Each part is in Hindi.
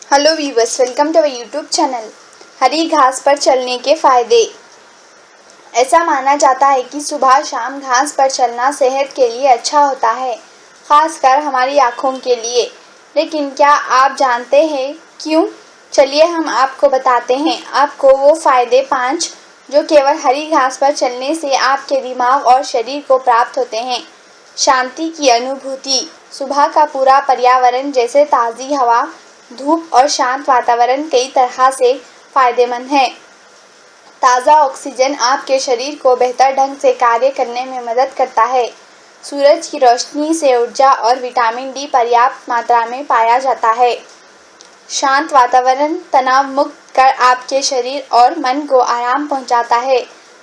Hello viewers, welcome to our YouTube channel. हरी घास पर चलने के फायदे। ऐसा माना जाता है कि सुबह शाम घास पर चलना सेहत के लिए अच्छा होता है, खासकर हमारी आँखों के लिए। लेकिन क्या आप जानते हैं क्यों? चलिए हम आपको बताते हैं। आपको वो फायदे 5 जो केवल हरी घास पर चलने से आपके दिमाग और शरीर को प्राप्त होते हैं। शांति की अनुभूति। सुबह का पूरा पर्यावरण जैसे ताज़ी हवा, धूप और शांत वातावरण कई तरह से फायदेमंद है। ताज़ा ऑक्सीजन आपके शरीर को बेहतर ढंग से कार्य करने में मदद करता है। सूरज की रोशनी से ऊर्जा और विटामिन डी पर्याप्त मात्रा में पाया जाता है। शांत वातावरण तनाव मुक्त कर आपके शरीर और मन को आराम पहुंचाता है।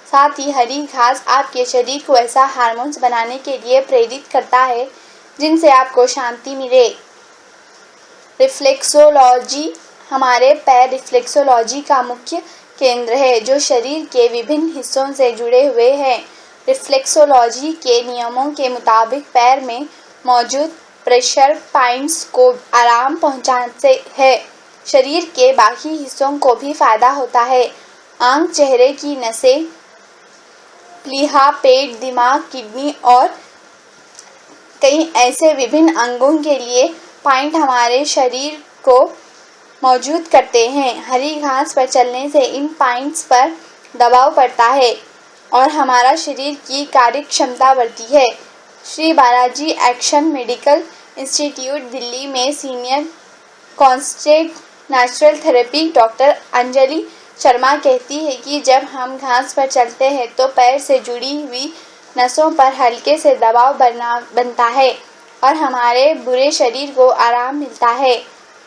साथ ही हरी घास आपके शरीर को ऐसा हार्मोन्स बनाने के लिए प्रेरित करता है जिनसे आपको शांति मिले। रिफ्लेक्सोलॉजी। हमारे पैर रिफ्लेक्सोलॉजी का मुख्य केंद्र है जो शरीर के विभिन्न हिस्सों से जुड़े हुए हैं। रिफ्लेक्सोलॉजी के नियमों के मुताबिक पैर में मौजूद प्रेशर पॉइंट्स को आराम पहुंचाते हैं। शरीर के बाकी हिस्सों को भी फायदा होता है। आंख, चेहरे की नसें, प्लीहा, पेट, दिमाग, किडनी और कई ऐसे विभिन्न अंगों के लिए पॉइंट हमारे शरीर को मौजूद करते हैं। हरी घास पर चलने से इन पॉइंट्स पर दबाव पड़ता है और हमारा शरीर की कार्य क्षमता बढ़ती है। Shri Balaji action medical institute Delhi में senior consultant natural therapy doctor Anjali Sharma कहती है कि जब हम घास पर चलते हैं तो पैर से जुड़ी हुई नसों पर हल्के से दबाव बनता है और हमारे पूरे शरीर को आराम मिलता है।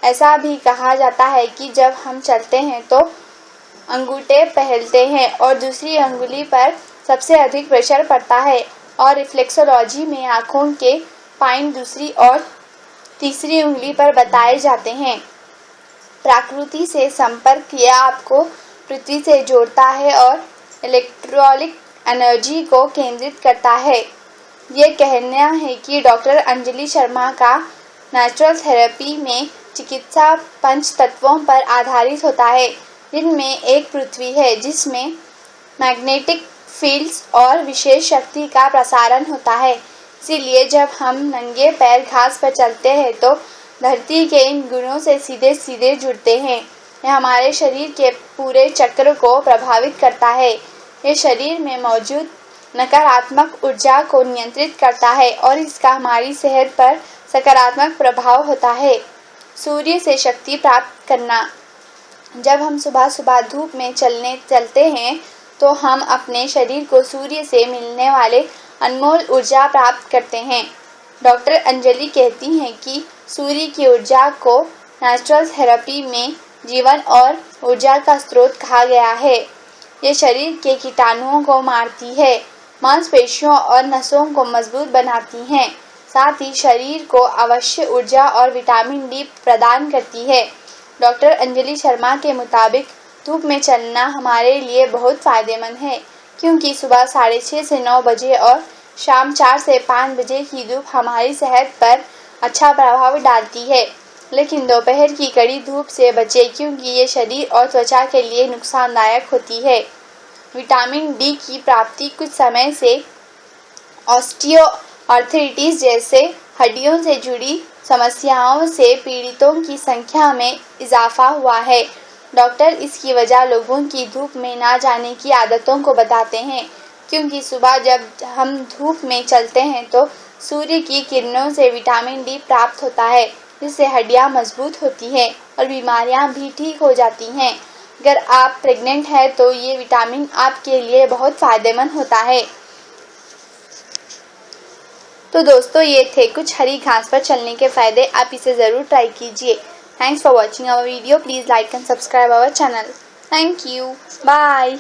ऐसा भी कहा जाता है कि जब हम चलते हैं तो अंगूठे पहलते हैं और दूसरी अंगुली पर सबसे अधिक प्रेशर पड़ता है और रिफ्लेक्सोलॉजी में आँखों के पॉइंट दूसरी और तीसरी उंगली पर बताए जाते हैं। प्रकृति से संपर्क। यह आपको पृथ्वी से जोड़ता है और इलेक्ट्रिक एनर्जी को केंद्रित करता है। ये कहना है कि डॉक्टर अंजलि शर्मा का नेचुरल थेरेपी में चिकित्सा 5 तत्वों पर आधारित होता है, जिनमें एक पृथ्वी है जिसमें मैग्नेटिक फील्ड्स और विशेष शक्ति का प्रसारण होता है। इसीलिए जब हम नंगे पैर घास पर चलते हैं तो धरती के इन गुणों से सीधे सीधे जुड़ते हैं। यह हमारे शरीर के पूरे चक्र को प्रभावित करता है। यह शरीर में मौजूद नकारात्मक ऊर्जा को नियंत्रित करता है और इसका हमारी सेहत पर सकारात्मक प्रभाव होता है। सूर्य से शक्ति प्राप्त करना। जब हम सुबह सुबह धूप में चलते हैं तो हम अपने शरीर को सूर्य से मिलने वाले अनमोल ऊर्जा प्राप्त करते हैं। डॉक्टर अंजलि कहती हैं कि सूर्य की ऊर्जा को नेचुरल थेरेपी में जीवन और ऊर्जा का स्रोत कहा गया है। ये शरीर के कीटाणुओं को मारती है, मांसपेशियों और नसों को मजबूत बनाती हैं, साथ ही शरीर को आवश्यक ऊर्जा और विटामिन डी प्रदान करती है। डॉक्टर अंजलि शर्मा के मुताबिक धूप में चलना हमारे लिए बहुत फ़ायदेमंद है क्योंकि सुबह 6:30 से 9 बजे और शाम 4 से 5 बजे की धूप हमारी सेहत पर अच्छा प्रभाव डालती है। लेकिन दोपहर की कड़ी धूप से बचें क्योंकि ये शरीर और त्वचा के लिए नुकसानदायक होती है। विटामिन डी की प्राप्ति। कुछ समय से ऑस्टियोआर्थराइटिस जैसे हड्डियों से जुड़ी समस्याओं से पीड़ितों की संख्या में इजाफा हुआ है। डॉक्टर इसकी वजह लोगों की धूप में ना जाने की आदतों को बताते हैं क्योंकि सुबह जब हम धूप में चलते हैं तो सूर्य की किरणों से विटामिन डी प्राप्त होता है जिससे हड्डियां मजबूत होती हैं और बीमारियां भी ठीक हो जाती हैं। अगर आप प्रेग्नेंट हैं तो ये विटामिन आपके लिए बहुत फ़ायदेमंद होता है। तो दोस्तों, ये थे कुछ हरी घास पर चलने के फ़ायदे। आप इसे ज़रूर ट्राई कीजिए। Thanks for watching our video. Please like and subscribe our channel. Thank you. Bye.